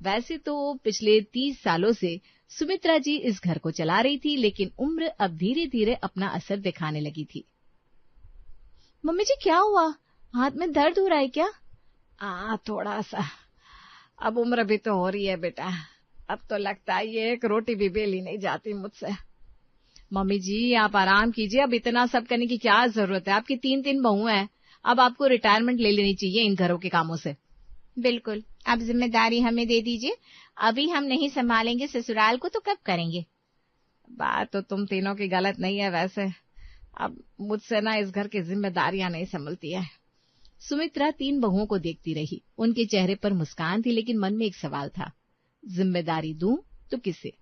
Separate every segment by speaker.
Speaker 1: वैसे तो पिछले 30 सालों से सुमित्रा जी इस घर को चला रही थी, लेकिन उम्र अब धीरे धीरे अपना असर दिखाने लगी थी। मम्मी जी क्या हुआ, हाथ में दर्द हो रहा है क्या?
Speaker 2: थोड़ा सा। अब उम्र भी तो हो रही है बेटा, अब तो लगता है ये एक रोटी भी बेली नहीं जाती मुझसे।
Speaker 1: मम्मी जी आप आराम कीजिए, अब इतना सब करने की क्या जरूरत है? आपकी 3 बहुएं हैं, अब आपको रिटायरमेंट ले लेनी चाहिए इन घरों के कामों से।
Speaker 3: बिल्कुल, अब जिम्मेदारी हमें दे दीजिए, अभी हम नहीं संभालेंगे ससुराल को तो कब करेंगे?
Speaker 2: बात तो तुम तीनों की गलत नहीं है वैसे, अब मुझसे ना इस घर की जिम्मेदारियां नहीं संभलती है।
Speaker 1: सुमित्रा 3 बहुओं को देखती रही। उनके चेहरे पर मुस्कान थी, लेकिन मन में एक सवाल था, जिम्मेदारी दूं तो किसे?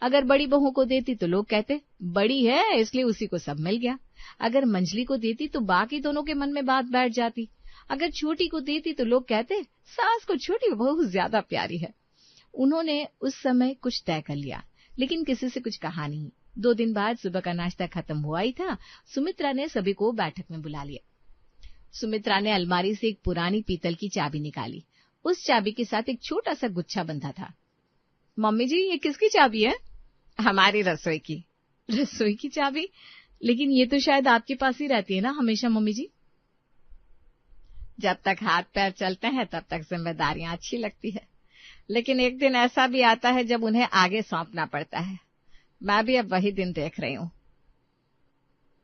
Speaker 1: अगर बड़ी बहू को देती तो लोग कहते बड़ी है इसलिए उसी को सब मिल गया। अगर मंजली को देती तो बाकी दोनों के मन में बात बैठ जाती। अगर छोटी को देती तो लोग कहते सास को छोटी बहू ज्यादा प्यारी है। उन्होंने उस समय कुछ तय कर लिया, लेकिन किसी से कुछ कहा नहीं। 2 दिन बाद सुबह का नाश्ता खत्म हुआ ही था। सुमित्रा ने सभी को बैठक में बुला लिया। सुमित्रा ने अलमारी से एक पुरानी पीतल की चाबी निकाली। उस चाबी के साथ एक छोटा सा गुच्छा बंधा था। मम्मी जी ये किसकी चाबी है?
Speaker 2: हमारी रसोई की।
Speaker 1: रसोई की चाबी? लेकिन ये तो शायद आपके पास ही रहती है ना हमेशा मम्मी जी।
Speaker 2: जब तक हाथ पैर चलते हैं तब तक जिम्मेदारियां अच्छी लगती है, लेकिन एक दिन ऐसा भी आता है जब उन्हें आगे सौंपना पड़ता है। मैं भी अब वही दिन देख रही हूँ।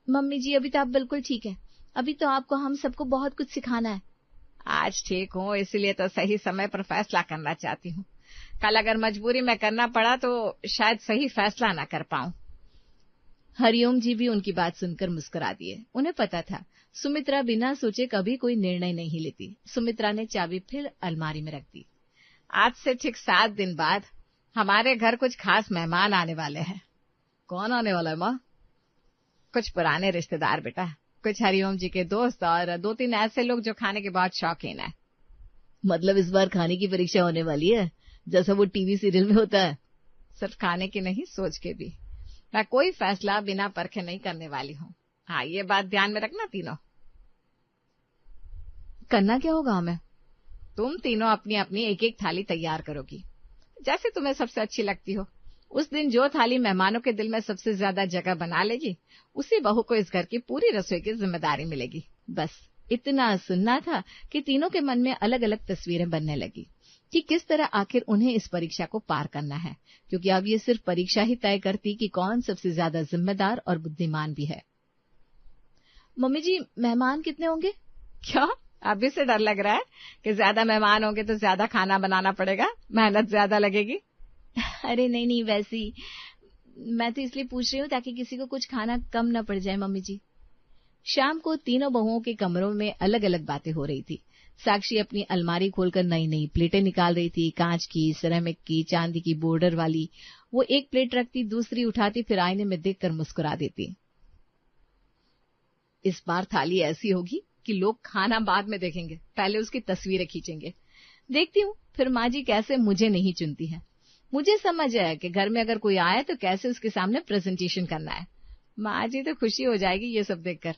Speaker 1: मम्मी जी अभी तो आप बिल्कुल ठीक है, अभी तो आपको हम सबको बहुत कुछ सिखाना है।
Speaker 2: आज ठीक हूँ इसलिए तो सही समय पर फैसला करना चाहती हूँ। कल अगर मजबूरी में करना पड़ा तो शायद सही फैसला न कर पाऊं।
Speaker 1: हरिओम जी भी उनकी बात सुनकर मुस्कुरा दिए। उन्हें पता था सुमित्रा बिना सोचे कभी कोई निर्णय नहीं लेती। सुमित्रा ने चाबी फिर अलमारी में रख दी।
Speaker 2: आज से ठीक 7 दिन बाद हमारे घर कुछ खास मेहमान आने वाले हैं।
Speaker 1: कौन आने वाला है माँ?
Speaker 2: कुछ पुराने रिश्तेदार बेटा, कुछ हरिओम जी के दोस्त और 2-3 ऐसे लोग जो खाने के बहुत शौकीन है।
Speaker 1: मतलब इस बार खाने की परीक्षा होने वाली है, जैसा वो टीवी सीरियल में होता है?
Speaker 2: सिर्फ खाने की नहीं, सोच के भी। मैं कोई फैसला बिना परखे नहीं करने वाली हूँ। हाँ, ये बात ध्यान में रखना तीनों।
Speaker 1: करना क्या होगा हमें?
Speaker 2: तुम तीनों अपनी अपनी एक थाली तैयार करोगी, जैसे तुम्हें सबसे अच्छी लगती हो। उस दिन जो थाली मेहमानों के दिल में सबसे ज्यादा जगह बना लेगी, उसी बहू को इस घर की पूरी रसोई की जिम्मेदारी मिलेगी।
Speaker 1: बस इतना सुनना था कि तीनों के मन में अलग अलग तस्वीरें बनने लगी कि किस तरह आखिर उन्हें इस परीक्षा को पार करना है, क्योंकि अब ये सिर्फ परीक्षा ही तय करती कि कौन सबसे ज्यादा जिम्मेदार और बुद्धिमान भी है। मम्मी जी मेहमान कितने होंगे?
Speaker 2: क्या अभी से डर लग रहा है कि ज्यादा मेहमान होंगे तो ज्यादा खाना बनाना पड़ेगा, मेहनत ज्यादा लगेगी?
Speaker 1: अरे नहीं, वैसी मैं तो इसलिए पूछ रही हूँ ताकि किसी को कुछ खाना कम न पड़ जाए। मम्मी जी शाम को तीनों बहुओं के कमरों में अलग अलग बातें हो रही थी। साक्षी अपनी अलमारी खोलकर नई नई प्लेटें निकाल रही थी, कांच की, सिरेमिक की, चांदी की बॉर्डर वाली। वो एक प्लेट रखती, दूसरी उठाती, फिर आईने में देखकर मुस्कुरा देती। इस बार थाली ऐसी होगी कि लोग खाना बाद में देखेंगे, पहले उसकी तस्वीरें खींचेंगे। देखती हूँ फिर माँ जी कैसे मुझे नहीं चुनती है। मुझे समझ है कि घर में अगर कोई आए तो कैसे उसके सामने प्रेजेंटेशन करना है। माँ जी तो खुशी हो जाएगी ये सब देखकर।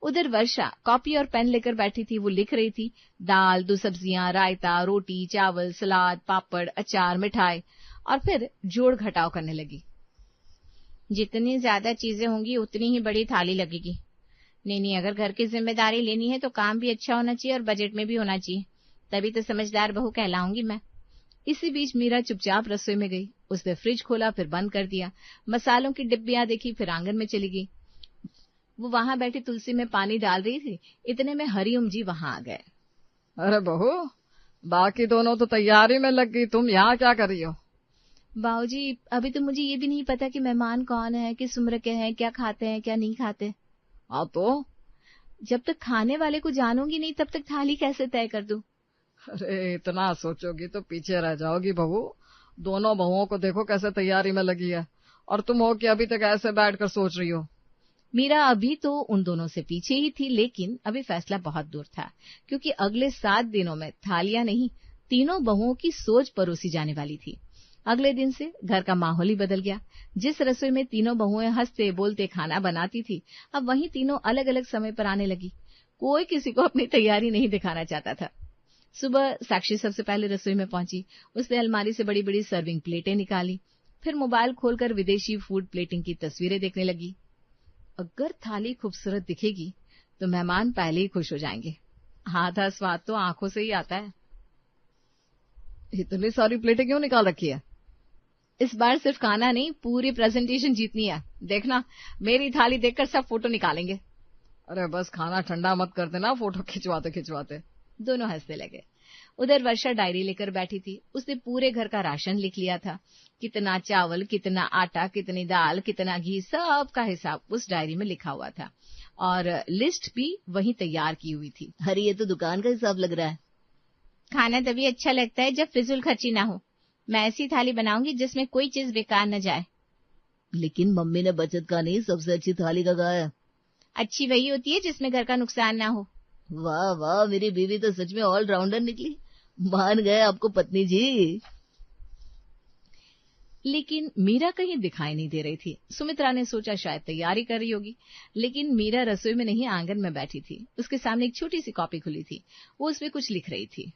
Speaker 1: उधर वर्षा कॉपी और पेन लेकर बैठी थी। वो लिख रही थी, दाल, 2 सब्जियां, रायता, रोटी, चावल, सलाद, पापड़, अचार, मिठाई, और फिर जोड़ घटाव करने लगी।
Speaker 3: जितनी ज्यादा चीजें होंगी उतनी ही बड़ी थाली लगेगी। नहीं, अगर घर की जिम्मेदारी लेनी है तो काम भी अच्छा होना चाहिए और बजट में भी होना चाहिए, तभी तो समझदार बहू कहलाऊंगी मैं।
Speaker 1: इसी बीच मीरा चुपचाप रसोई में गई। उसने फ्रिज खोला, फिर बंद कर दिया। मसालों की डिब्बियां देखी, फिर आंगन में चली गई। वो वहां बैठी तुलसी में पानी डाल रही थी, इतने में हरिओम जी वहां आ गए।
Speaker 2: अरे बहू, बाकी दोनों तो तैयारी में लग गई, तुम यहाँ क्या कर रही हो?
Speaker 1: बाबूजी अभी तो मुझे ये भी नहीं पता कि मेहमान कौन है, किस उम्र के हैं, क्या खाते हैं, क्या नहीं खाते।
Speaker 2: हाँ तो
Speaker 1: जब तक खाने वाले को जानूंगी नहीं तब तक थाली कैसे तय कर दूं?
Speaker 2: अरे इतना सोचोगी तो पीछे रह जाओगी बहू। दोनों बहुओं को देखो कैसे तैयारी में लगी है, और तुम हो कि अभी तक ऐसे बैठकर सोच रही हो।
Speaker 1: मीरा अभी तो उन दोनों से पीछे ही थी, लेकिन अभी फैसला बहुत दूर था, क्योंकि अगले 7 दिनों में थालियां नहीं, तीनों बहुओं की सोच परोसी जाने वाली थी। अगले दिन से घर का माहौल ही बदल गया। जिस रसोई में तीनों बहुएं हंसते बोलते खाना बनाती थी, अब वहीं तीनों अलग अलग समय पर आने लगी। कोई किसी को अपनी तैयारी नहीं दिखाना चाहता था। सुबह साक्षी सबसे पहले रसोई में पहुंची। उसने अलमारी से बड़ी बड़ी सर्विंग प्लेटें निकाली, फिर मोबाइल खोलकर विदेशी फूड प्लेटिंग की तस्वीरें देखने लगी। अगर थाली खूबसूरत दिखेगी तो मेहमान पहले ही खुश हो जाएंगे। आधा स्वाद तो आंखों से ही आता है।
Speaker 2: इतनी सारी प्लेटें क्यों निकाल रखी है?
Speaker 1: इस बार सिर्फ खाना नहीं, पूरी प्रेजेंटेशन जीतनी है। देखना, मेरी थाली देखकर सब फोटो निकालेंगे।
Speaker 2: अरे बस खाना ठंडा मत कर देना फोटो खिंचवाते खिंचवाते।
Speaker 1: दोनों हंसने लगे। उधर वर्षा डायरी लेकर बैठी थी। उसने पूरे घर का राशन लिख लिया था। कितना चावल, कितना आटा, कितनी दाल, कितना घी, सब का हिसाब उस डायरी में लिखा हुआ था और लिस्ट भी वहीं तैयार की हुई थी।
Speaker 3: अरे ये तो दुकान का हिसाब लग रहा है। खाना तभी अच्छा लगता है जब फिजूल खर्ची ना हो। मैं ऐसी थाली बनाऊंगी जिसमें कोई चीज बेकार न जाए। लेकिन मम्मी ने बचत का नहीं, सबसे अच्छी थाली का कहा है। अच्छी वही होती है जिसमें घर का नुकसान ना हो। वाह वाह, मेरी बीवी तो सच में ऑलराउंडर निकली। मान गए आपको पत्नी जी।
Speaker 1: लेकिन मीरा कहीं दिखाई नहीं दे रही थी। सुमित्रा ने सोचा शायद तैयारी कर रही होगी, लेकिन मीरा रसोई में नहीं, आंगन में बैठी थी। उसके सामने एक छोटी सी कॉपी खुली थी। वो उसमें कुछ लिख रही थी।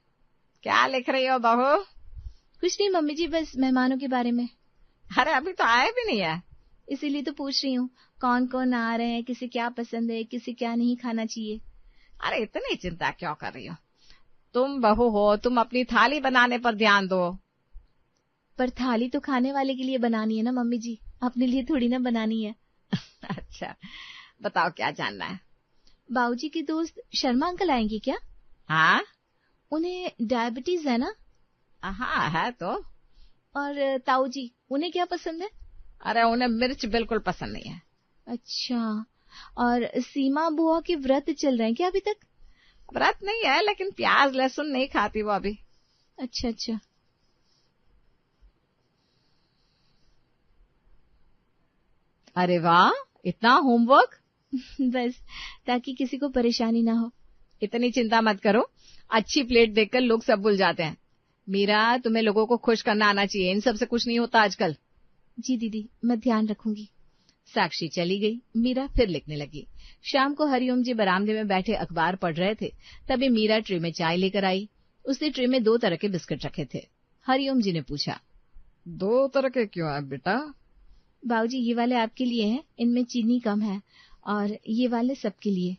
Speaker 2: क्या लिख रही हो बहू?
Speaker 3: कुछ नहीं मम्मी जी, बस मेहमानों के बारे में।
Speaker 2: अरे अभी तो आए भी नहीं है।
Speaker 3: इसीलिए तो पूछ रही हूँ, कौन कौन आ रहे हैं, किसे क्या पसंद है, किसे क्या नहीं खाना चाहिए।
Speaker 2: अरे इतनी चिंता क्यों कर रही हो? तुम बहू हो, तुम अपनी थाली बनाने पर ध्यान दो।
Speaker 3: पर थाली तो खाने वाले के लिए बनानी है ना मम्मी जी, अपने लिए थोड़ी ना बनानी है।
Speaker 2: अच्छा बताओ क्या जानना है?
Speaker 3: बाबूजी के दोस्त शर्मा अंकल आएंगे क्या?
Speaker 2: हाँ,
Speaker 3: उन्हें डायबिटीज है ना?
Speaker 2: हाँ है तो।
Speaker 3: और ताऊ जी, उन्हें क्या पसंद है?
Speaker 2: अरे उन्हें मिर्च बिल्कुल पसंद नहीं है।
Speaker 3: अच्छा, और सीमा बुआ के व्रत चल रहे हैं क्या अभी तक?
Speaker 2: व्रत नहीं है, लेकिन प्याज लहसुन नहीं खाती वो अभी।
Speaker 3: अच्छा अच्छा।
Speaker 2: अरे वाह, इतना होमवर्क?
Speaker 3: बस ताकि किसी को परेशानी ना हो।
Speaker 2: इतनी चिंता मत करो, अच्छी प्लेट देखकर लोग सब भूल जाते हैं। मीरा, तुम्हें लोगों को खुश करना आना चाहिए, इन सब से कुछ नहीं होता आजकल।
Speaker 3: जी दीदी, मैं ध्यान रखूंगी।
Speaker 1: साक्षी चली गई। मीरा फिर लिखने लगी। शाम को हरिओम जी बरामदे में बैठे अखबार पढ़ रहे थे, तभी मीरा ट्रे में चाय लेकर आई। उसने ट्रे में 2 तरह के बिस्किट रखे थे। हरिओम जी ने पूछा,
Speaker 2: 2 तरह के क्यों है बेटा?
Speaker 3: बाबूजी, ये वाले आपके लिए हैं, इनमें चीनी कम है, और ये वाले सबके लिए।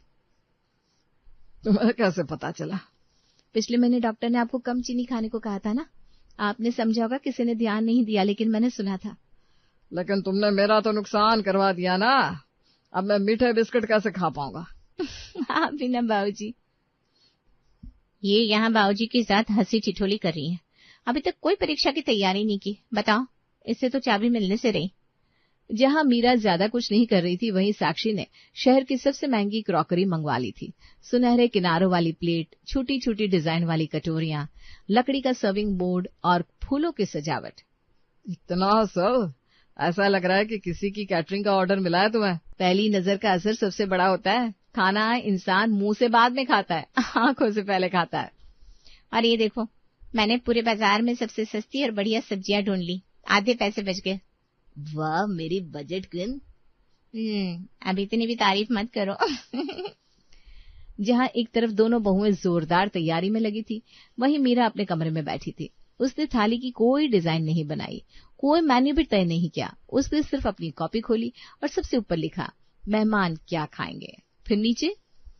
Speaker 2: तुम्हें कैसे पता चला?
Speaker 3: पिछले महीने डॉक्टर ने आपको कम चीनी खाने को कहा था ना। आपने समझा होगा किसी ने ध्यान नहीं दिया, लेकिन मैंने सुना था।
Speaker 2: लेकिन तुमने मेरा तो नुकसान करवा दिया ना। अब मैं मीठे बिस्किट कैसे खा पाऊंगा?
Speaker 3: आप भी ना बाबूजी। ये यहाँ बाबूजी के साथ हंसी ठिठोली कर रही हैं। अभी तक कोई परीक्षा की तैयारी नहीं की। बताओ, इससे तो चाबी मिलने से रही।
Speaker 1: जहां मीरा ज्यादा कुछ नहीं कर रही थी, वहीं साक्षी ने शहर की सबसे महंगी क्रॉकरी मंगवा ली थी। सुनहरे किनारों वाली प्लेट, छोटी छोटी डिजाइन वाली कटोरियां, लकड़ी का सर्विंग बोर्ड और फूलों की सजावट।
Speaker 2: इतना सब? ऐसा लग रहा है कि किसी की कैटरिंग का ऑर्डर मिला है तुम्हें।
Speaker 1: पहली नजर का असर सबसे बड़ा होता है। खाना इंसान मुंह से बाद में खाता है, आंखों से पहले खाता है।
Speaker 3: और ये देखो, मैंने पूरे बाजार में सबसे सस्ती और बढ़िया सब्जियां ढूंढ ली। आधे पैसे बच गए। वाह मेरी बजट क्वीन। अभी इतनी भी तारीफ मत करो।
Speaker 1: जहां एक तरफ दोनों बहुएं जोरदार तैयारी में लगी थी, वहीं मीरा अपने कमरे में बैठी थी। उसने थाली की कोई डिजाइन नहीं बनाई, कोई मेन्यू भी तय नहीं किया। उसने सिर्फ अपनी कॉपी खोली और सबसे ऊपर लिखा, मेहमान क्या खाएंगे। फिर नीचे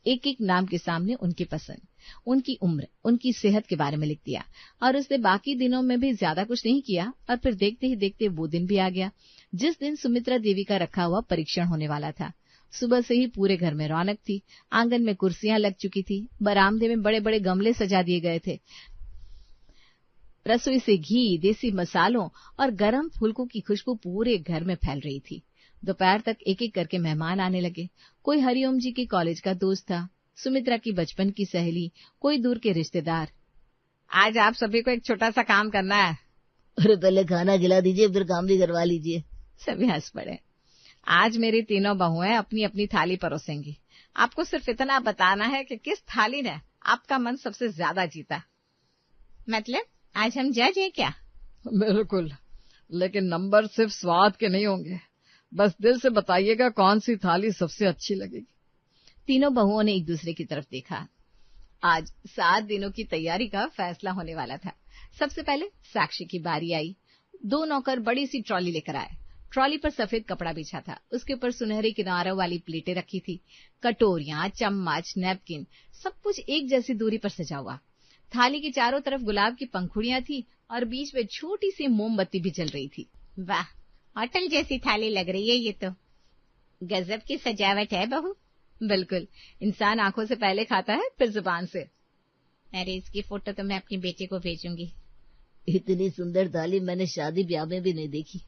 Speaker 1: एक एक नाम के सामने उनकी पसंद, उनकी उम्र, उनकी सेहत के बारे में लिख दिया। और उसने बाकी दिनों में भी ज्यादा कुछ नहीं किया। और फिर देखते ही देखते वो दिन भी आ गया जिस दिन सुमित्रा देवी का रखा हुआ परीक्षण होने वाला था। सुबह से ही पूरे घर में रौनक थी। आंगन में कुर्सियां लग चुकी थी, बरामदे में बड़े बड़े गमले सजा दिए गए थे। रसोई से घी, देसी मसालों और गरम फुलकों की खुशबू पूरे घर में फैल रही थी। दोपहर तक एक एक करके मेहमान आने लगे। कोई हरिओम जी के कॉलेज का दोस्त था, सुमित्रा की बचपन की सहेली, कोई दूर के रिश्तेदार।
Speaker 2: आज आप सभी को एक छोटा सा काम करना है।
Speaker 3: अरे पहले खाना खिला दीजिए, फिर काम भी करवा लीजिए।
Speaker 1: सभी हंस पड़े।
Speaker 2: आज मेरी तीनों बहुएं अपनी अपनी थाली परोसेंगी। आपको सिर्फ इतना बताना है कि किस थाली ने आपका मन सबसे ज्यादा जीता।
Speaker 3: मतलब आज हम जज हैं क्या?
Speaker 2: बिल्कुल, लेकिन नंबर सिर्फ स्वाद के नहीं होंगे। बस दिल से बताइएगा कौन सी थाली सबसे अच्छी लगेगी।
Speaker 1: तीनों बहुओं ने एक दूसरे की तरफ देखा। आज 7 दिनों की तैयारी का फैसला होने वाला था। सबसे पहले साक्षी की बारी आई। 2 नौकर बड़ी सी ट्रॉली लेकर आए। ट्रॉली पर सफेद कपड़ा बिछा था, उसके ऊपर सुनहरे किनारों वाली प्लेटें रखी थी। कटोरियां, चम्मच, नैपकिन, सब कुछ एक जैसी दूरी पर सजा हुआ। थाली के चारों तरफ गुलाब की पंखुड़ियां थी और बीच में छोटी सी मोमबत्ती भी जल रही थी।
Speaker 3: वाह, होटल जैसी थाली लग रही है ये तो। गजब की सजावट है बहू।
Speaker 1: बिल्कुल, इंसान आंखों से पहले खाता है फिर जुबान से।
Speaker 3: अरे इसकी फोटो तो मैं अपनी बेटी को भेजूंगी।
Speaker 2: इतनी सुंदर थाली मैंने शादी ब्याह में भी नहीं देखी।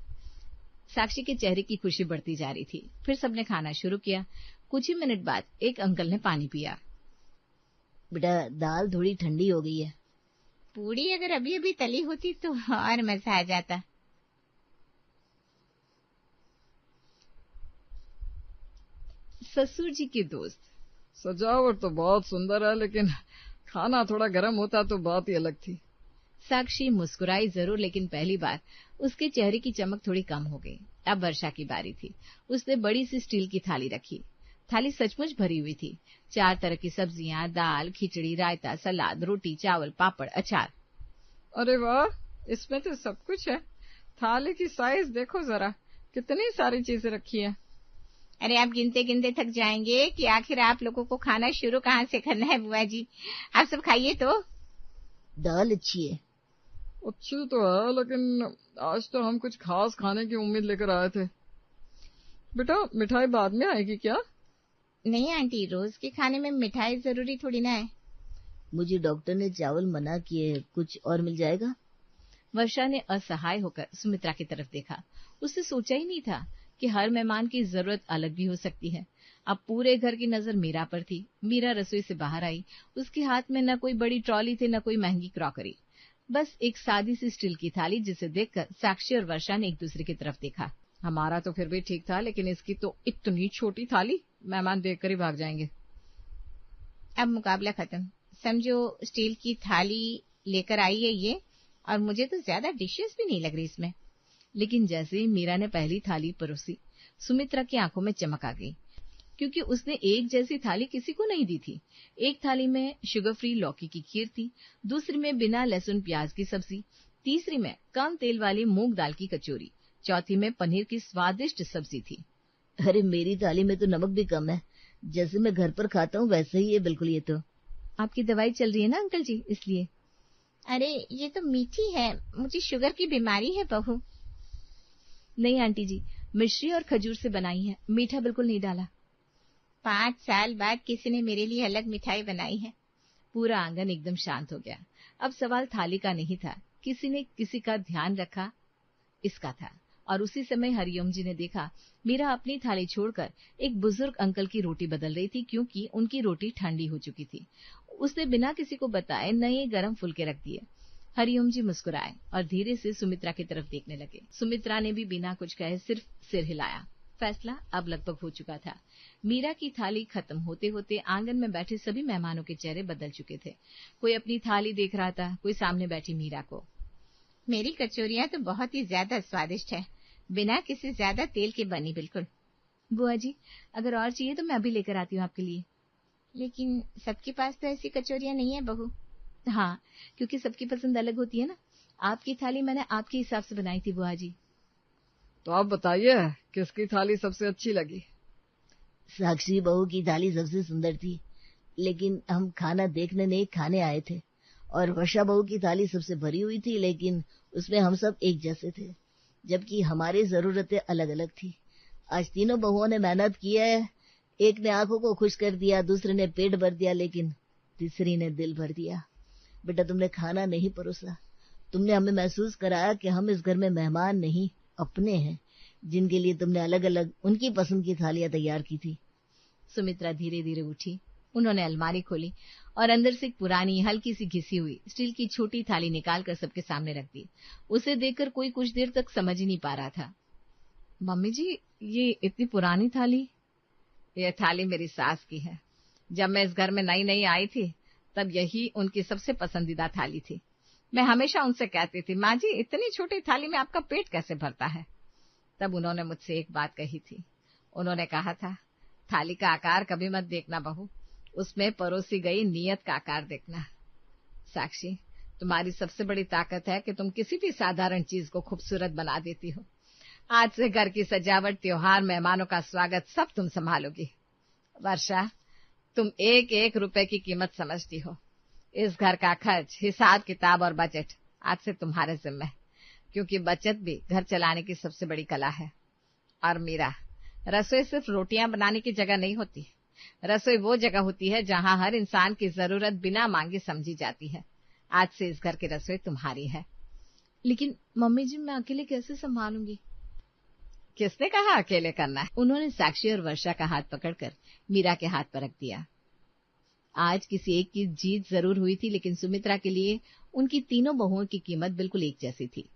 Speaker 1: साक्षी के चेहरे की खुशी बढ़ती जा रही थी। फिर सबने खाना शुरू किया। कुछ ही मिनट बाद एक अंकल ने पानी पिया।
Speaker 2: बेटा, दाल थोड़ी ठंडी हो गई है।
Speaker 3: पूड़ी अगर अभी अभी तली होती तो और मजा आ जाता।
Speaker 1: ससुर जी के दोस्त।
Speaker 4: सजावट तो बहुत सुंदर है, लेकिन खाना थोड़ा गर्म होता तो बात ही अलग थी।
Speaker 1: साक्षी मुस्कुराई जरूर, लेकिन पहली बार उसके चेहरे की चमक थोड़ी कम हो गई। अब वर्षा की बारी थी। उसने बड़ी सी स्टील की थाली रखी। थाली सचमुच भरी हुई थी। 4 तरह की सब्जियां, दाल, खिचड़ी, रायता, सलाद, रोटी, चावल, पापड़, अचार।
Speaker 4: अरे वाह, इसमें तो सब कुछ है। थाली की साइज देखो जरा, कितनी सारी चीजें रखी है।
Speaker 3: अरे आप गिनते गिनते थक जाएंगे कि आखिर आप लोगों को खाना शुरू कहाँ से करना है। बुआ जी, आप सब खाइए तो।
Speaker 2: दाल अच्छी है।
Speaker 4: अच्छी तो है, लेकिन आज तो हम कुछ खास खाने की उम्मीद लेकर आए थे। बेटा, मिठाई बाद में आएगी क्या?
Speaker 3: नहीं आंटी, रोज के खाने में मिठाई जरूरी थोड़ी ना है।
Speaker 2: मुझे डॉक्टर ने चावल मना किए, कुछ और मिल जाएगा?
Speaker 1: वर्षा ने असहाय होकर सुमित्रा की तरफ देखा। उसने सोचा ही नहीं था कि हर मेहमान की जरूरत अलग भी हो सकती है। अब पूरे घर की नजर मीरा पर थी। मीरा रसोई से बाहर आई। उसके हाथ में न कोई बड़ी ट्रॉली थी, न कोई महंगी क्रॉकरी, बस एक सादी सी स्टील की थाली, जिसे देखकर साक्षी और वर्षा ने एक दूसरे की तरफ देखा।
Speaker 4: हमारा तो फिर भी ठीक था, लेकिन इसकी तो इतनी छोटी थाली, मेहमान देखकर ही भाग जाएंगे।
Speaker 3: अब मुकाबला खत्म। समझो स्टील की थाली लेकर आई है ये, और मुझे तो ज्यादा डिशेस भी नहीं लग रही इसमें।
Speaker 1: लेकिन जैसे ही मीरा ने पहली थाली परोसी, सुमित्रा की आंखों में चमक आ गई, क्योंकि उसने एक जैसी थाली किसी को नहीं दी थी। एक थाली में शुगर फ्री लौकी की खीर थी, दूसरी में बिना लहसुन प्याज की सब्जी, तीसरी में कम तेल वाली मूंग दाल की कचौरी, चौथी में पनीर की स्वादिष्ट सब्जी थी।
Speaker 2: अरे मेरी थाली में तो नमक भी कम है, जैसे मैं घर पर खाता हूँ वैसे ही है बिल्कुल। ये तो
Speaker 1: आपकी दवाई चल रही है ना अंकल जी, इसलिए।
Speaker 3: अरे ये तो मीठी है, मुझे शुगर की बीमारी है बहू।
Speaker 1: नहीं आंटी जी, मिश्री और खजूर से बनाई है, मीठा बिल्कुल नहीं डाला।
Speaker 3: 5 साल बाद किसी ने मेरे लिए अलग मिठाई बनाई है।
Speaker 1: पूरा आंगन एकदम शांत हो गया। अब सवाल थाली का नहीं था, किसी ने किसी का ध्यान रखा इसका था। और उसी समय हरिओम जी ने देखा मीरा अपनी थाली छोड़कर एक बुजुर्ग अंकल की रोटी बदल रही थी, क्योंकि उनकी रोटी ठंडी हो चुकी थी। उसने बिना किसी को बताए नए गरम फुलके रख दिए। हरिओम जी मुस्कुराए और धीरे से सुमित्रा की तरफ देखने लगे। सुमित्रा ने भी बिना कुछ कहे सिर्फ सिर हिलाया। फैसला अब लगभग हो चुका था। मीरा की थाली खत्म होते होते आंगन में बैठे सभी मेहमानों के चेहरे बदल चुके थे। कोई अपनी थाली देख रहा था, कोई सामने बैठी मीरा को।
Speaker 3: मेरी कचौरियां तो बहुत ही ज्यादा स्वादिष्ट है, बिना किसी ज्यादा तेल के बनी बिल्कुल।
Speaker 1: बुआ जी, अगर और चाहिए तो मैं अभी लेकर आती हूँ आपके लिए।
Speaker 3: लेकिन सबके पास तो ऐसी कचौरियां नहीं है बहू।
Speaker 1: हाँ, क्योंकि सबकी पसंद अलग होती है ना। आपकी थाली मैंने आपके हिसाब से बनाई थी बुआ जी।
Speaker 4: तो आप बताइए, किसकी थाली सबसे अच्छी लगी?
Speaker 2: साक्षी बहू की थाली सबसे सुंदर थी, लेकिन हम खाना देखने नहीं खाने आए थे। और वर्षा बहू की थाली सबसे भरी हुई थी, लेकिन उसमें हम सब एक जैसे थे, जबकि हमारी जरूरतें अलग अलग थी। आज तीनों बहुओं ने मेहनत की है। एक ने आंखों को खुश कर दिया, दूसरे ने पेट भर दिया, लेकिन तीसरी ने दिल भर दिया। बेटा, तुमने खाना नहीं परोसा, तुमने हमें महसूस कराया कि हम इस घर में मेहमान नहीं अपने हैं, जिनके लिए तुमने अलग अलग उनकी पसंद की थालियां तैयार की थी।
Speaker 1: सुमित्रा धीरे धीरे उठी। उन्होंने अलमारी खोली और अंदर से एक पुरानी हल्की सी घिसी हुई स्टील की छोटी थाली निकालकर सबके सामने रख दी। उसे देखकर कोई कुछ देर तक समझ ही नहीं पा रहा था।
Speaker 4: मम्मी जी, ये इतनी पुरानी थाली?
Speaker 1: यह थाली मेरी सास की है। जब मैं इस घर में नई नई आई थी, तब यही उनकी सबसे पसंदीदा थाली थी। मैं हमेशा उनसे कहती थी, माँ जी, इतनी छोटी थाली में आपका पेट कैसे भरता है? तब उन्होंने मुझसे एक बात कही थी। उन्होंने कहा था, थाली का आकार कभी मत देखना बहू,
Speaker 2: उसमें परोसी गई नियत का आकार देखना। साक्षी, तुम्हारी सबसे बड़ी ताकत है कि तुम किसी भी साधारण चीज को खूबसूरत बना देती हो। आज से घर की सजावट, त्योहार, मेहमानों का स्वागत सब तुम संभालोगी। वर्षा, तुम एक एक रुपए की कीमत समझती हो। इस घर का खर्च, हिसाब किताब और बजट आज से तुम्हारे जिम्मे, क्योंकि बचत भी घर चलाने की सबसे बड़ी कला है। और मीरा, रसोई सिर्फ रोटियां बनाने की जगह नहीं होती। रसोई वो जगह होती है जहां हर इंसान की जरूरत बिना मांगे समझी जाती है। आज से इस घर की रसोई तुम्हारी है।
Speaker 1: लेकिन मम्मी जी, मैं अकेले कैसे संभालूंगी?
Speaker 2: किसने कहा अकेले करना है?
Speaker 1: उन्होंने साक्षी और वर्षा का हाथ पकड़कर मीरा के हाथ पर रख दिया। आज किसी एक की जीत जरूर हुई थी, लेकिन सुमित्रा के लिए उनकी तीनों बहुओं की कीमत बिल्कुल एक जैसी थी।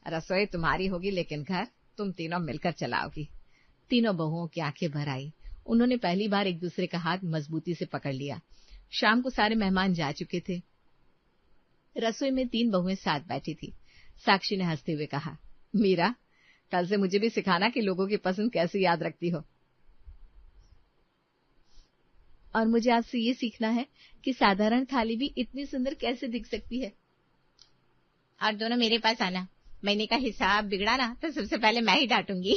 Speaker 2: रसोई तुम्हारी होगी, लेकिन घर तुम तीनों मिलकर चलाओगी।
Speaker 1: तीनों बहुओं की आंखें भर आई। उन्होंने पहली बार एक दूसरे का हाथ मजबूती से पकड़ लिया। शाम को सारे मेहमान जा चुके थे। रसोई में 3 बहुएं साथ बैठी थी। साक्षी ने हंसते हुए कहा,
Speaker 2: मीरा, कल से मुझे भी सिखाना कि लोगों की पसंद कैसे याद रखती हो।
Speaker 1: और मुझे आपसे ये सीखना है कि साधारण थाली भी इतनी सुंदर कैसे दिख सकती है।
Speaker 3: और दोनों मेरे पास आना। महीने का हिसाब बिगड़ा ना तो सबसे पहले मैं ही डांटूंगी।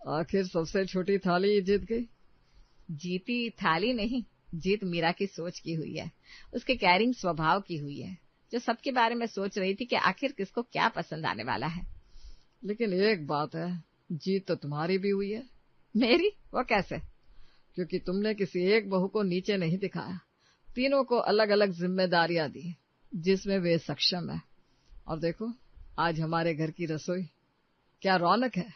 Speaker 4: आखिर सबसे छोटी थाली जीत गई।
Speaker 2: जीती थाली नहीं, जीत मीरा की सोच की हुई है, उसके कैरिंग स्वभाव की हुई है, जो सबके बारे में सोच रही थी कि आखिर किसको क्या पसंद आने वाला है।
Speaker 4: लेकिन एक बात है, जीत तो तुम्हारी भी हुई है।
Speaker 2: मेरी? वो कैसे?
Speaker 4: क्योंकि तुमने किसी एक बहू को नीचे नहीं दिखाया, तीनों को अलग अलग जिम्मेदारियां दी जिसमें वे सक्षम है। और देखो, आज हमारे घर की रसोई क्या रौनक है।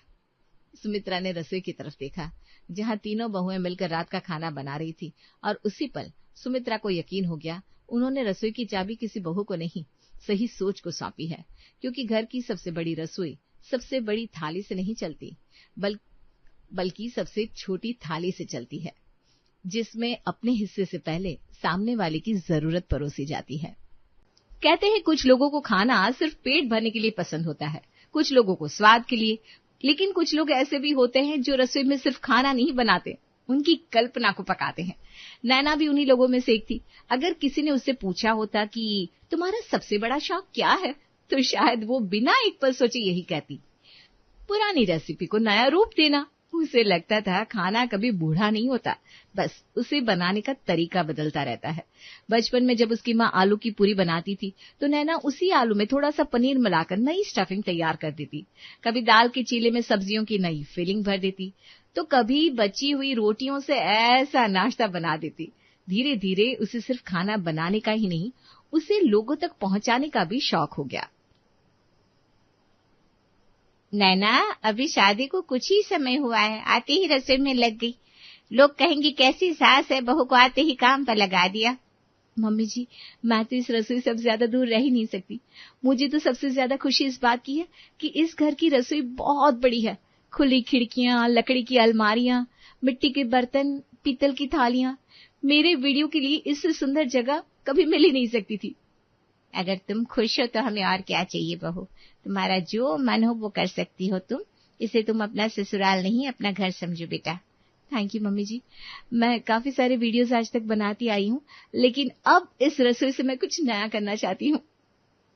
Speaker 1: सुमित्रा ने रसोई की तरफ देखा, जहां तीनों बहुएं मिलकर रात का खाना बना रही थी, और उसी पल सुमित्रा को यकीन हो गया, उन्होंने रसोई की चाबी किसी बहू को नहीं, सही सोच को सौंपी है। क्योंकि घर की सबसे बड़ी रसोई सबसे बड़ी थाली से नहीं चलती, बल्कि सबसे छोटी थाली से चलती है, जिसमें अपने हिस्से से पहले सामने वाले की जरूरत परोसी जाती है। कहते हैं कुछ लोगों को खाना सिर्फ पेट भरने के लिए पसंद होता है, कुछ लोगों को स्वाद के लिए, लेकिन कुछ लोग ऐसे भी होते हैं जो रसोई में सिर्फ खाना नहीं बनाते, उनकी कल्पना को पकाते हैं। नैना भी उन्हीं लोगों में से एक थी। अगर किसी ने उससे पूछा होता कि तुम्हारा सबसे बड़ा शौक क्या है, तो शायद वो बिना एक पल सोचे यही कहती, पुरानी रेसिपी को नया रूप देना। उसे लगता था खाना कभी बूढ़ा नहीं होता, बस उसे बनाने का तरीका बदलता रहता है। बचपन में जब उसकी माँ आलू की पूरी बनाती थी, तो नैना उसी आलू में थोड़ा सा पनीर मिलाकर नई स्टफिंग तैयार कर देती। कभी दाल के चीले में सब्जियों की नई फिलिंग भर देती, तो कभी बची हुई रोटियों से ऐसा नाश्ता बना देती। धीरे धीरे उसे सिर्फ खाना बनाने का ही नहीं, उसे लोगों तक पहुंचाने का भी शौक हो गया।
Speaker 3: नैना, अभी शादी को कुछ ही समय हुआ है, आते ही रसोई में लग गई। लोग कहेंगे कैसी सास है, बहू को आते ही काम पर लगा दिया।
Speaker 1: मम्मी जी, मैं तो इस रसोई से अब ज्यादा दूर रह ही नहीं सकती। मुझे तो सबसे ज्यादा खुशी इस बात की है कि इस घर की रसोई बहुत बड़ी है। खुली खिड़कियां, लकड़ी की अलमारियां, मिट्टी के बर्तन, पीतल की थालियां। मेरे वीडियो के लिए इससे सुंदर जगह कभी मिल ही नहीं सकती थी।
Speaker 3: अगर तुम खुश हो तो हमें और क्या चाहिए बहू। तुम्हारा जो मन हो वो कर सकती हो तुम। इसे तुम अपना ससुराल नहीं, अपना घर समझो बेटा।
Speaker 1: थैंक यू मम्मी जी। मैं काफी सारे वीडियोस आज तक बनाती आई हूँ, लेकिन अब इस रसोई से मैं कुछ नया करना चाहती हूँ।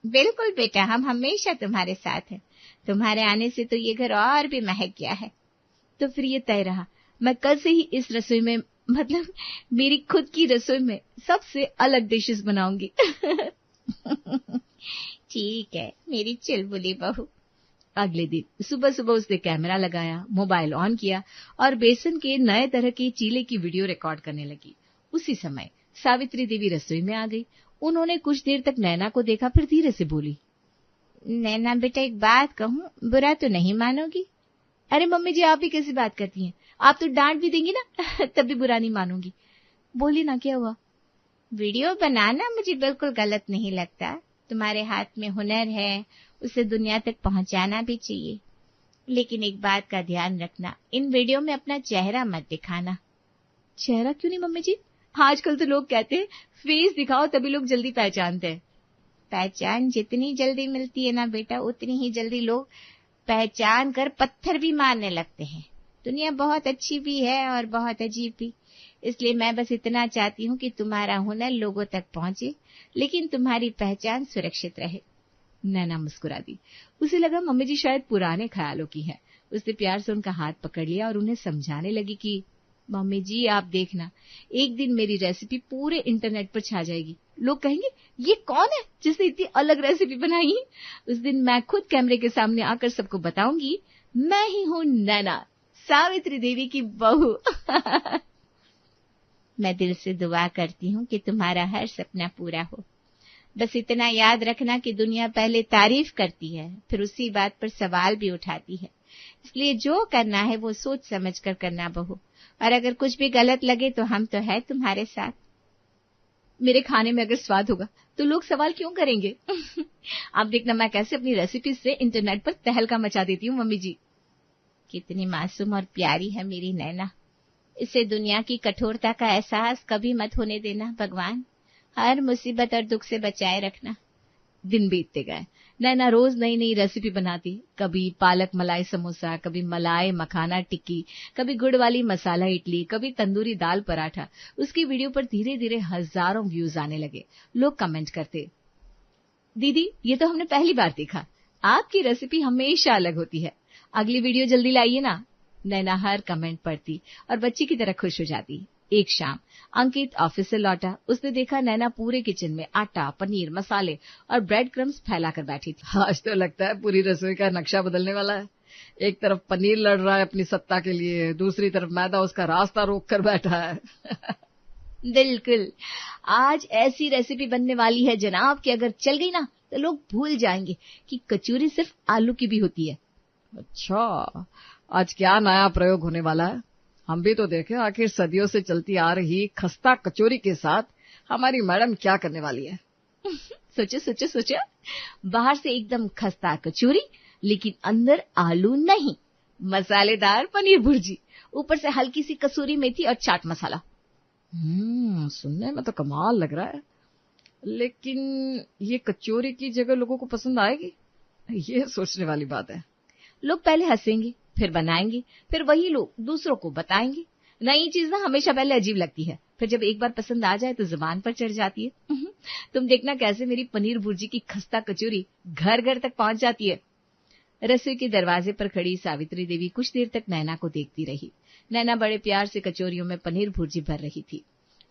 Speaker 3: बिल्कुल बेटा, हम हमेशा तुम्हारे साथ हैं। तुम्हारे आने से तो ये घर और भी महक गया है।
Speaker 1: तो फिर ये तय रहा, मैं कल से ही इस रसोई में, मतलब मेरी खुद की रसोई में सबसे अलग डिशेस बनाऊंगी।
Speaker 3: ठीक है मेरी चुलबुली बहू।
Speaker 1: अगले दिन सुबह सुबह उसने कैमरा लगाया, मोबाइल ऑन किया और बेसन के नए तरह के चीले की वीडियो रिकॉर्ड करने लगी। उसी समय सावित्री देवी रसोई में आ गई। उन्होंने कुछ देर तक नैना को देखा, फिर धीरे से बोली,
Speaker 3: नैना बेटा, एक बात कहूँ, बुरा तो नहीं मानोगी?
Speaker 1: अरे मम्मी जी, आप भी कैसी बात करती हैं? आप तो डांट भी देंगी ना। तब भी बुरा नहीं मानूंगी। बोली ना, क्या हुआ?
Speaker 3: वीडियो बनाना मुझे बिल्कुल गलत नहीं लगता। तुम्हारे हाथ में हुनर है, उसे दुनिया तक पहुंचाना भी चाहिए। लेकिन एक बात का ध्यान रखना, इन वीडियो में अपना चेहरा मत दिखाना।
Speaker 1: चेहरा क्यों नहीं मम्मी जी? आजकल तो लोग कहते हैं फेस दिखाओ तभी लोग जल्दी पहचानते हैं।
Speaker 3: पहचान जितनी जल्दी मिलती है ना बेटा, उतनी ही जल्दी लोग पहचान कर पत्थर भी मारने लगते हैं। दुनिया बहुत अच्छी भी है और बहुत अजीब भी। इसलिए मैं बस इतना चाहती हूँ कि तुम्हारा हुनर लोगों तक पहुंचे, लेकिन तुम्हारी पहचान सुरक्षित रहे।
Speaker 1: नैना मुस्कुरा दी। उसे लगा मम्मी जी शायद पुराने ख्यालों की हैं। उसने प्यार से उनका हाथ पकड़ लिया और उन्हें समझाने लगी कि मम्मी जी आप देखना, एक दिन मेरी रेसिपी पूरे इंटरनेट पर छा जाएगी। लोग कहेंगे ये कौन है जिसने इतनी अलग रेसिपी बनाई। उस दिन मैं खुद कैमरे के सामने आकर सबको बताऊंगी, मैं ही हूँ नैना, सावित्री देवी की बहू।
Speaker 3: मैं दिल से दुआ करती हूँ कि तुम्हारा हर सपना पूरा हो। बस इतना याद रखना कि दुनिया पहले तारीफ करती है, फिर उसी बात पर सवाल भी उठाती है। इसलिए जो करना है वो सोच समझ कर करना बहू, और अगर कुछ भी गलत लगे तो हम तो है तुम्हारे साथ।
Speaker 1: मेरे खाने में अगर स्वाद होगा तो लोग सवाल क्यों करेंगे। आप देखना मैं कैसे अपनी रेसिपी से इंटरनेट पर तहलका मचा देती हूँ मम्मी जी।
Speaker 3: कितनी मासूम और प्यारी है मेरी नैना। इसे दुनिया की कठोरता का एहसास कभी मत होने देना भगवान। हर मुसीबत और दुख से बचाए रखना।
Speaker 1: दिन बीतते गए। नैना रोज नई नई रेसिपी बनाती, कभी पालक मलाई समोसा, कभी मलाई मखाना टिक्की, कभी गुड़ वाली मसाला इडली, कभी तंदूरी दाल पराठा। उसकी वीडियो पर धीरे धीरे हजारों व्यूज आने लगे। लोग कमेंट करते, दीदी ये तो हमने पहली बार देखा, आपकी रेसिपी हमेशा अलग होती है, अगली वीडियो जल्दी लाइए ना। नैना हर कमेंट पढ़ती और बच्ची की तरह खुश हो जाती। एक शाम अंकित ऑफिस से लौटा। उसने देखा नैना पूरे किचन में आटा, पनीर, मसाले और ब्रेड क्रम्स फैलाकर बैठी थी।
Speaker 4: आज तो लगता है पूरी रसोई का नक्शा बदलने वाला है। एक तरफ पनीर लड़ रहा है अपनी सत्ता के लिए, दूसरी तरफ मैदा उसका रास्ता रोक कर बैठा है।
Speaker 1: बिल्कुल, आज ऐसी रेसिपी बनने वाली है जनाब कि अगर चल गई ना तो लोग भूल जाएंगे कि कचौरी सिर्फ आलू की भी होती है।
Speaker 4: अच्छा, आज क्या नया प्रयोग होने वाला है? हम भी तो देखें आखिर सदियों से चलती आ रही खस्ता कचौरी के साथ हमारी मैडम क्या करने वाली है।
Speaker 1: सोचो सोचो सोचो, बाहर से एकदम खस्ता कचौरी लेकिन अंदर आलू नहीं, मसालेदार पनीर भुर्जी, ऊपर से हल्की सी कसूरी मेथी और चाट मसाला।
Speaker 4: सुनने में तो कमाल लग रहा है, लेकिन ये कचौरी की जगह लोगों को पसंद आएगी? ये सोचने वाली बात है।
Speaker 1: लोग पहले हंसेंगे, फिर बनाएंगे, फिर वही लोग दूसरों को बताएंगे। नई चीज ना हमेशा पहले अजीब लगती है, फिर जब एक बार पसंद आ जाए तो जुबान पर चढ़ जाती है। तुम देखना कैसे मेरी पनीर भुर्जी की खस्ता कचौरी घर घर तक पहुंच जाती है। रसोई के दरवाजे पर खड़ी सावित्री देवी कुछ देर तक नैना को देखती रही। नैना बड़े प्यार से कचौरियों में पनीर भुर्जी भर रही थी।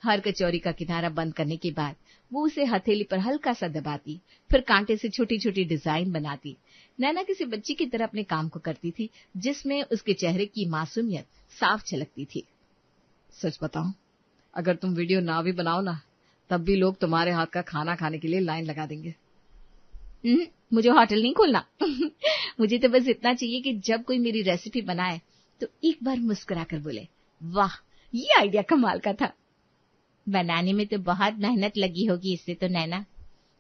Speaker 1: हर कचौरी का किनारा बंद करने के बाद वो उसे हथेली पर हल्का सा दबाती, फिर कांटे से छोटी छोटी डिजाइन बनाती। नैना किसी बच्ची की तरह अपने काम को करती थी, जिसमें उसके चेहरे की मासूमियत साफ झलकती थी।
Speaker 4: सच बताऊं, अगर तुम वीडियो ना भी बनाओ ना, तब भी लोग तुम्हारे हाथ का खाना खाने के लिए लाइन लगा देंगे।
Speaker 1: मुझे होटल नहीं खोलना। मुझे तो बस इतना चाहिए कि जब कोई मेरी रेसिपी बनाए तो एक बार मुस्कुरा कर बोले, वाह ये आइडिया कमाल का था।
Speaker 3: बनाने में तो बहुत मेहनत लगी होगी इससे तो नैना।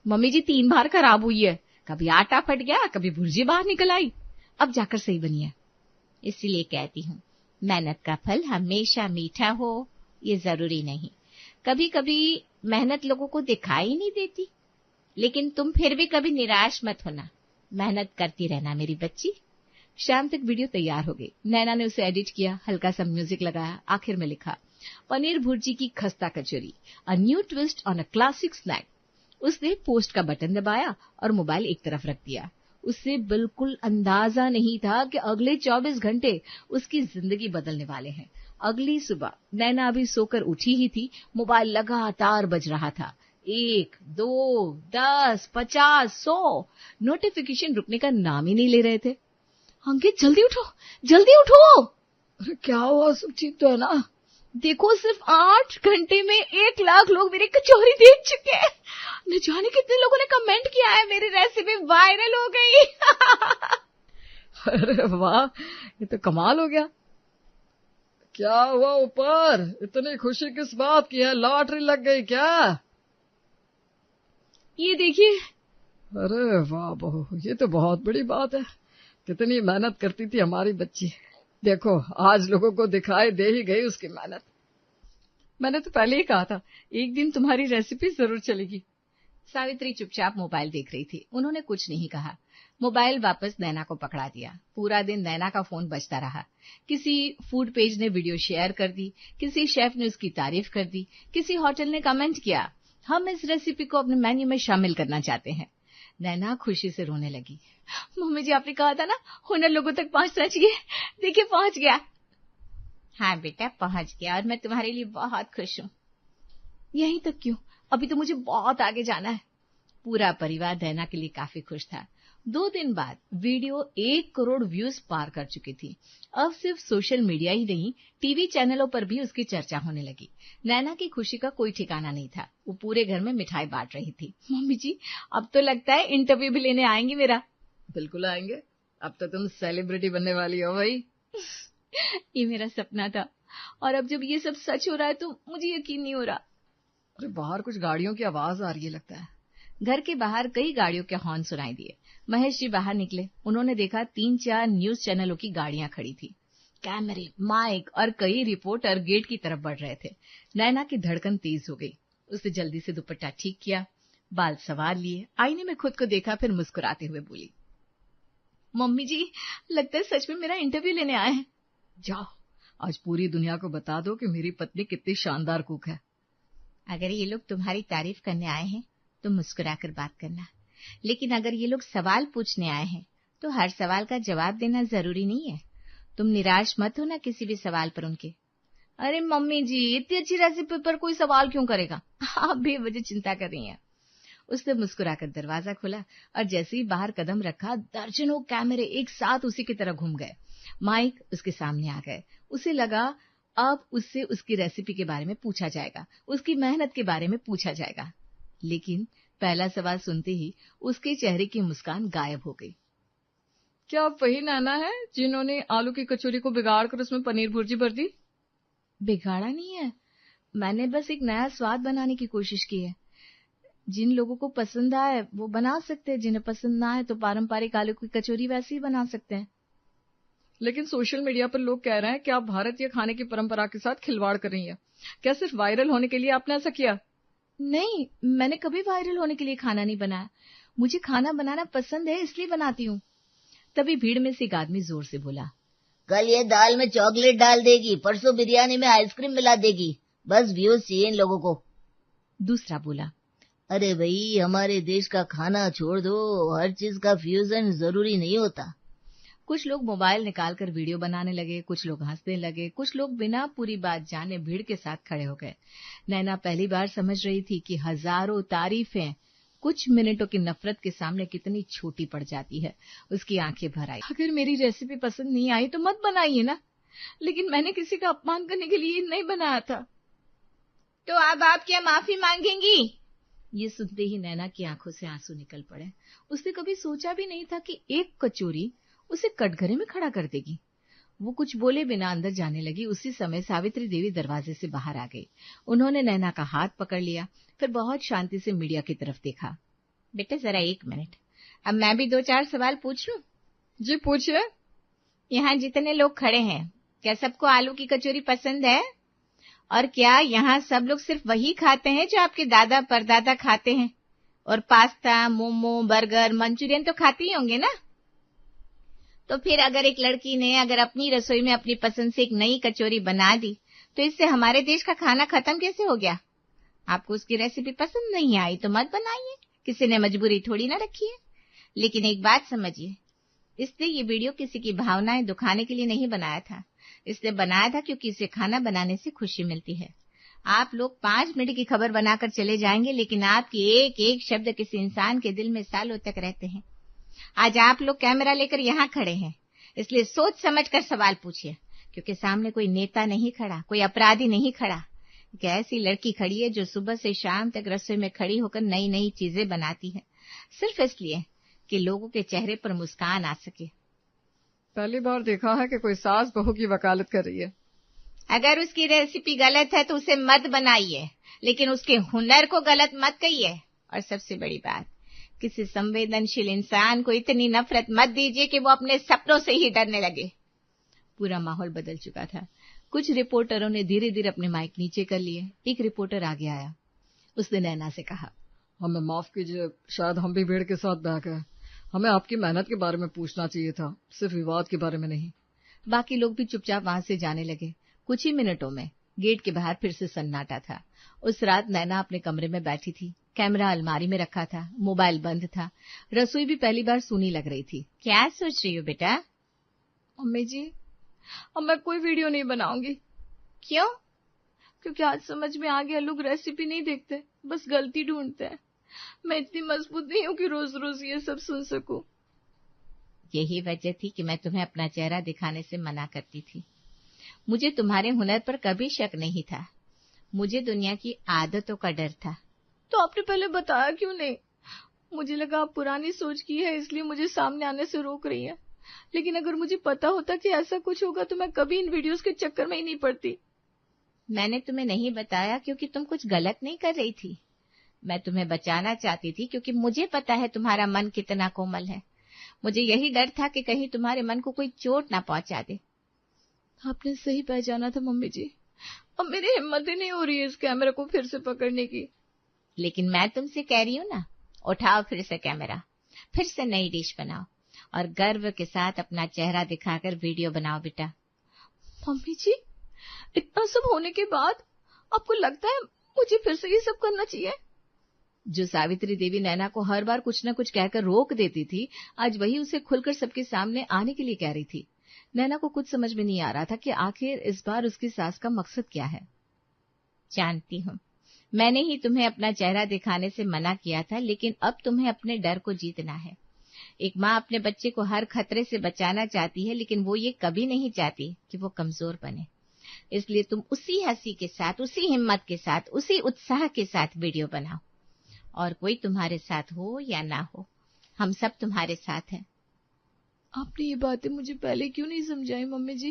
Speaker 1: मम्मी जी 3 बार खराब हुई है, कभी आटा फट गया, कभी भुर्जी बाहर निकल आई, अब जाकर सही बनी है।
Speaker 3: इसलिए कहती हूँ, मेहनत का फल हमेशा मीठा हो ये जरूरी नहीं। कभी कभी मेहनत लोगों को दिखाई नहीं देती, लेकिन तुम फिर भी कभी निराश मत होना, मेहनत करती रहना मेरी बच्ची।
Speaker 1: शाम तक वीडियो तैयार हो गई। नैना ने उसे एडिट किया, हल्का सा म्यूजिक लगाया, आखिर में लिखा, पनीर भुर्जी की khasta kachori, a new twist on a classic snack. उसने पोस्ट का बटन दबाया और मोबाइल एक तरफ रख दिया। उसे बिल्कुल अंदाजा नहीं था कि अगले 24 घंटे उसकी जिंदगी बदलने वाले हैं। अगली सुबह नैना अभी सोकर उठी ही थी, मोबाइल लगातार बज रहा था। 1, 2, 10, 50, 100 नोटिफिकेशन रुकने का नाम ही नहीं ले रहे थे। अंकित जल्दी उठो, जल्दी उठो।
Speaker 4: अरे क्या हुआ, सब ठीक तो है ना?
Speaker 1: देखो सिर्फ 8 घंटे में 1 लाख लोग मेरी कचौरी देख चुके हैं। न जाने कितने लोगों ने कमेंट किया है, मेरी रेसिपी वायरल हो गई।
Speaker 4: अरे वाह, ये तो कमाल हो गया। क्या हुआ ऊपर, इतनी खुशी किस बात की है? लॉटरी लग गई क्या?
Speaker 1: ये देखिए।
Speaker 4: अरे वाह बहू, ये तो बहुत बड़ी बात है। कितनी मेहनत करती थी हमारी बच्ची, देखो आज लोगों को दिखाई दे ही गई उसकी मेहनत।
Speaker 1: मैंने तो पहले ही कहा था एक दिन तुम्हारी रेसिपी जरूर चलेगी। सावित्री चुपचाप मोबाइल देख रही थी। उन्होंने कुछ नहीं कहा। मोबाइल वापस नैना को पकड़ा दिया। पूरा दिन नैना का फोन बजता रहा। किसी फूड पेज ने वीडियो शेयर कर दी, किसी शेफ ने उसकी तारीफ कर दी, किसी होटल ने कमेंट किया, हम इस रेसिपी को अपने मेन्यू में शामिल करना चाहते हैं। नैना खुशी से रोने लगी। मम्मी जी, आपने कहा था ना हुनर लोगों तक पहुंचना चाहिए, देखिए पहुंच गया।
Speaker 3: हाँ बेटा, पहुंच गया और मैं तुम्हारे लिए बहुत खुश हूँ।
Speaker 1: यहीं तक क्यों, अभी तो मुझे बहुत आगे जाना है। पूरा परिवार नैना के लिए काफी खुश था। 2 दिन बाद वीडियो 1 करोड़ व्यूज पार कर चुकी थी। अब सिर्फ सोशल मीडिया ही नहीं, टीवी चैनलों पर भी उसकी चर्चा होने लगी। नैना की खुशी का कोई ठिकाना नहीं था। वो पूरे घर में मिठाई बांट रही थी। मम्मी जी, अब तो लगता है इंटरव्यू भी लेने आएंगी मेरा।
Speaker 4: बिल्कुल आएंगे, अब तो तुम सेलिब्रिटी बनने वाली हो भाई।
Speaker 1: ये मेरा सपना था और अब जब ये सब सच हो रहा है तो मुझे यकीन नहीं हो रहा।
Speaker 4: अरे बाहर कुछ गाड़ियों की आवाज आ रही है लगता है।
Speaker 1: घर के बाहर कई गाड़ियों के हॉर्न सुनाई दिए। महेश जी बाहर निकले। उन्होंने देखा 3-4 न्यूज चैनलों की गाड़ियां खड़ी थी। कैमरे, माइक और कई रिपोर्टर गेट की तरफ बढ़ रहे थे। नैना की धड़कन तेज हो गई। उसने जल्दी से दुपट्टा ठीक किया, बाल संवार लिए, आईने में खुद को देखा, फिर मुस्कुराते हुए बोली, मम्मी जी, लगता है सच में मेरा इंटरव्यू लेने आए हैं।
Speaker 4: जाओ, आज पूरी दुनिया को बता दो कि मेरी पत्नी कितनी शानदार कुक है।
Speaker 3: अगर ये लोग तुम्हारी तारीफ करने आए हैं तो मुस्कुराकर बात करना, लेकिन अगर ये लोग सवाल पूछने आए हैं तो हर सवाल का जवाब देना जरूरी नहीं है। तुम निराश मत होना किसी भी सवाल पर उनके।
Speaker 1: अरे मम्मी जी, इतनी अच्छी रेसिपी पर कोई सवाल क्यों करेगा, आप बेवजह चिंता कर रही हैं। उसने मुस्कुराकर दरवाजा खोला और जैसे ही बाहर कदम रखा, दर्जनों कैमरे एक साथ उसी की तरफ घूम गए। माइक उसके सामने आ गए। उसे लगा अब उससे उसकी रेसिपी के बारे में पूछा जाएगा, उसकी मेहनत के बारे में पूछा जाएगा। लेकिन पहला सवाल सुनते ही उसके चेहरे की मुस्कान गायब हो गई।
Speaker 4: क्या आप वही नैना है जिन्होंने आलू की कचौरी को बिगाड़ कर उसमें पनीर भुर्जी भर दी?
Speaker 1: बिगाड़ा नहीं है, मैंने बस एक नया स्वाद बनाने की कोशिश की है। जिन लोगों को पसंद आए वो बना सकते हैं, जिन्हें पसंद ना आए तो पारंपरिक आलू की कचौरी वैसे ही बना सकते हैं।
Speaker 4: लेकिन सोशल मीडिया पर लोग कह रहे हैं कि आप भारतीय खाने की परंपरा के साथ खिलवाड़ कर रही हैं। क्या सिर्फ वायरल होने के लिए आपने ऐसा किया?
Speaker 1: नहीं, मैंने कभी वायरल होने के लिए खाना नहीं बनाया। मुझे खाना बनाना पसंद है, इसलिए बनाती हूँ। तभी भीड़ में से एक आदमी जोर से बोला,
Speaker 3: कल ये दाल में चॉकलेट डाल देगी, परसों बिरयानी में आइसक्रीम मिला देगी, बस व्यूज चाहिए इन लोगों को।
Speaker 1: दूसरा बोला,
Speaker 3: अरे भाई, हमारे देश का खाना छोड़ दो, हर चीज का फ्यूजन जरूरी नहीं होता।
Speaker 1: कुछ लोग मोबाइल निकालकर वीडियो बनाने लगे, कुछ लोग हंसने लगे, कुछ लोग बिना पूरी बात जाने भीड़ के साथ खड़े हो गए। नैना पहली बार समझ रही थी कि हजारों तारीफें कुछ मिनटों की नफरत के सामने कितनी छोटी पड़ जाती है। उसकी आंखें भर आई। अगर मेरी रेसिपी पसंद नहीं आई तो मत बनाइए ना, लेकिन मैंने किसी का अपमान करने के लिए नहीं बनाया था।
Speaker 3: तो अब आप क्या माफी मांगेंगी?
Speaker 1: ये सुनते ही नैना की आंखों से आंसू निकल पड़े। उसने कभी सोचा भी नहीं था कि एक कचौरी उसे कटघरे में खड़ा कर देगी। वो कुछ बोले बिना अंदर जाने लगी। उसी समय सावित्री देवी दरवाजे से बाहर आ गई। उन्होंने नैना का हाथ पकड़ लिया, फिर बहुत शांति से मीडिया की तरफ देखा।
Speaker 3: बेटे जरा 1 मिनट, अब मैं भी 2-4 सवाल पूछ लूं?
Speaker 4: जी पूछिए।
Speaker 3: यहाँ जितने लोग खड़े हैं, क्या सबको आलू की कचौरी पसंद है? और क्या यहाँ सब लोग सिर्फ वही खाते हैं जो आपके दादा परदादा खाते हैं? और पास्ता, मोमो, बर्गर, मंचूरियन तो खाते ही होंगे ना? तो फिर अगर एक लड़की ने अगर अपनी रसोई में अपनी पसंद से एक नई कचौरी बना दी, तो इससे हमारे देश का खाना खत्म कैसे हो गया? आपको उसकी रेसिपी पसंद नहीं आई तो मत बनाइए, किसी ने मजबूरी थोड़ी ना रखी है। लेकिन एक बात समझिए, इसने ये वीडियो किसी की भावनाएं दुखाने के लिए नहीं बनाया था। इसने बनाया था क्योंकि इसे खाना बनाने से खुशी मिलती है। आप लोग 5 मिनट की खबर बनाकर चले जाएंगे, लेकिन आपकी एक एक शब्द किसी इंसान के दिल में सालों तक रहते हैं। आज आप लोग कैमरा लेकर यहाँ खड़े हैं, इसलिए सोच समझकर सवाल पूछिए, क्योंकि सामने कोई नेता नहीं खड़ा, कोई अपराधी नहीं खड़ा। एक ऐसी लड़की खड़ी है जो सुबह से शाम तक रसोई में खड़ी होकर नई नई चीजें बनाती है, सिर्फ इसलिए कि लोगों के चेहरे पर मुस्कान आ सके।
Speaker 4: पहली बार देखा है कि कोई सास बहू की वकालत कर रही है।
Speaker 3: अगर उसकी रेसिपी गलत है तो उसे मत बनाइए, लेकिन उसके हुनर को गलत मत कहिए। और सबसे बड़ी बात, किसी संवेदनशील इंसान को इतनी नफरत मत दीजिए कि वो अपने सपनों से ही डरने लगे।
Speaker 1: पूरा माहौल बदल चुका था। कुछ रिपोर्टरों ने धीरे धीरे अपने माइक नीचे कर लिए। एक रिपोर्टर आगे आया। उसने नैना से कहा,
Speaker 4: हमें माफ कीजिए, शायद हम भी भीड़ के साथ बह गए। हमें आपकी मेहनत के बारे में पूछना चाहिए था, सिर्फ विवाद के बारे में नहीं।
Speaker 1: बाकी लोग भी चुपचाप वहां से जाने लगे। कुछ ही मिनटों में गेट के बाहर फिर से सन्नाटा था। उस रात नैना अपने कमरे में बैठी थी। कैमरा अलमारी में रखा था, मोबाइल बंद था, रसोई भी पहली बार सूनी लग रही थी।
Speaker 3: क्या सोच रही हो बेटा?
Speaker 2: मम्मी जी, अब मैं कोई वीडियो नहीं बनाऊंगी।
Speaker 3: क्यों?
Speaker 2: क्योंकि आज समझ में आ गया, लोग रेसिपी नहीं देखते, बस गलती ढूंढते हैं। मैं इतनी मजबूत नहीं हूं कि रोज रोज ये सब सुन सकूं।
Speaker 3: यही वजह थी कि मैं तुम्हें अपना चेहरा दिखाने से मना करती थी। मुझे तुम्हारे हुनर पर कभी शक नहीं था, मुझे दुनिया की आदतों का डर था।
Speaker 2: तो आपने पहले बताया क्यों नहीं? मुझे लगा आप पुरानी सोच की है, इसलिए मुझे सामने आने से रोक रही है। लेकिन अगर मुझे पता होता कि ऐसा कुछ होगा तो मैं कभी इन वीडियोस के चक्कर में ही नहीं पड़ती।
Speaker 3: मैंने तुम्हें नहीं बताया क्योंकि तुम कुछ गलत नहीं कर रही थी। मैं तुम्हें बचाना चाहती थी क्योंकि मुझे पता है तुम्हारा मन कितना कोमल है। मुझे यही डर था कि कहीं तुम्हारे मन को कोई चोट ना पहुंचा दे।
Speaker 2: आपने सही पहचाना था मम्मी जी। अब मेरी हिम्मत ही नहीं हो रही है इस कैमरे को फिर से पकड़ने की।
Speaker 3: लेकिन मैं तुमसे कह रही हूँ ना, उठाओ फिर से कैमरा, फिर से नई डिश बनाओ और गर्व के साथ अपना चेहरा दिखाकर वीडियो बनाओ बेटा।
Speaker 2: मम्मी जी, इतना सब होने के बाद आपको लगता है मुझे फिर से ये सब करना चाहिए?
Speaker 1: जो सावित्री देवी नैना को हर बार कुछ न कुछ कहकर रोक देती थी, आज वही उसे खुलकर सबके सामने आने के लिए कह रही थी। नैना को कुछ समझ में नहीं आ रहा था कि आखिर इस बार उसकी सास का मकसद क्या है।
Speaker 3: जानती हूँ, मैंने ही तुम्हें अपना चेहरा दिखाने से मना किया था, लेकिन अब तुम्हें अपने डर को जीतना है। एक माँ अपने बच्चे को हर खतरे से बचाना चाहती है, लेकिन वो ये कभी नहीं चाहती कि वो कमजोर बने। इसलिए तुम उसी हंसी के साथ, उसी हिम्मत के साथ, उसी उत्साह के साथ वीडियो बनाओ। और कोई तुम्हारे साथ हो या ना हो, हम सब तुम्हारे साथ हैं।
Speaker 2: आपने ये बातें मुझे पहले क्यों नहीं समझाई मम्मी जी?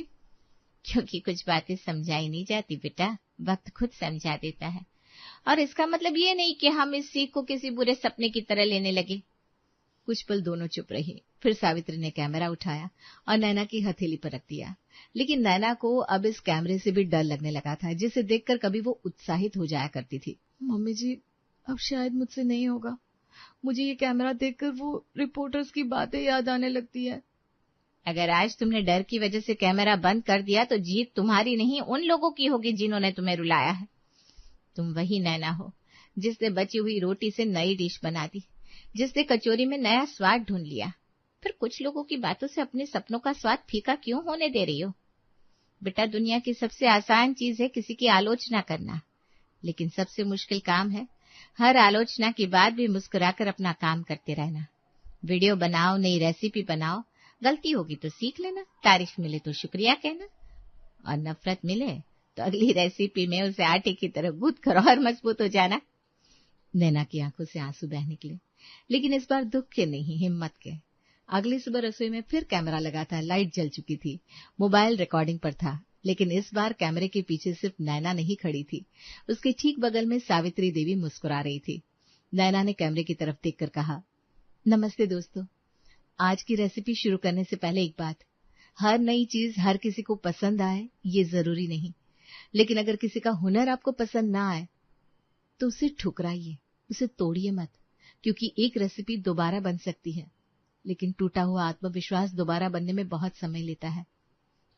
Speaker 3: क्योंकि कुछ बातें समझाई नहीं जाती बेटा, वक्त खुद समझा देता है। और इसका मतलब ये नहीं कि हम इस सीख को किसी बुरे सपने की तरह लेने लगे।
Speaker 1: कुछ पल दोनों चुप रही। फिर सावित्री ने कैमरा उठाया और नैना की हथेली पर रख दिया। लेकिन नैना को अब इस कैमरे से भी डर लगने लगा था, जिसे देखकर कभी वो उत्साहित हो जाया करती थी।
Speaker 2: मम्मी जी, अब शायद मुझसे नहीं होगा। मुझे ये कैमरा देखकर वो रिपोर्टर्स की बातें याद आने लगती है।
Speaker 3: अगर आज तुमने डर की वजह से कैमरा बंद कर दिया तो जीत तुम्हारी नहीं, उन लोगों की होगी जिन्होंने तुम्हें रुलाया है। तुम वही नैना हो जिसने बची हुई रोटी से नई डिश बना दी, जिसने कचौरी में नया स्वाद ढूंढ लिया। फिर कुछ लोगों की बातों से अपने सपनों का स्वाद फीका क्यों होने दे रही हो? बेटा, दुनिया की सबसे आसान चीज है किसी की आलोचना करना, लेकिन सबसे मुश्किल काम है हर आलोचना के बाद भी मुस्कुराकर अपना काम करते रहना। वीडियो बनाओ, नई रेसिपी बनाओ, गलती होगी तो सीख लेना, तारीफ मिले तो शुक्रिया कहना, और नफरत मिले तो अगली रेसिपी में उसे आटे की तरह गूंथ कर और मजबूत हो जाना।
Speaker 1: नैना की आंखों से आंसू बह निकले, लेकिन इस बार दुख के नहीं, हिम्मत के। अगली सुबह रसोई में फिर कैमरा लगा था। लाइट जल चुकी थी, मोबाइल रिकॉर्डिंग पर था, लेकिन इस बार कैमरे के पीछे सिर्फ नैना नहीं खड़ी थी। उसके ठीक बगल में सावित्री देवी मुस्कुरा रही थी। नैना ने कैमरे की तरफ देखकर कहा, नमस्ते दोस्तों। आज की रेसिपी शुरू करने से पहले एक बात, हर नई चीज हर किसी को पसंद आए ये जरूरी नहीं, लेकिन अगर किसी का हुनर आपको पसंद ना आए तो उसे ठुकराइए, उसे तोड़िए मत, क्योंकि एक रेसिपी दोबारा बन सकती है, लेकिन टूटा हुआ आत्मविश्वास दोबारा बनने में बहुत समय लेता है।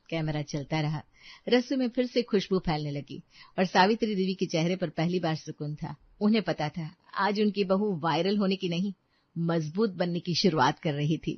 Speaker 1: कैमरा चलता रहा। रसोई में फिर से खुशबू फैलने लगी और सावित्री देवी के चेहरे पर पहली बार सुकून था। उन्हें पता था आज उनकी बहू वायरल होने की नहीं, मजबूत बनने की शुरुआत कर रही थी।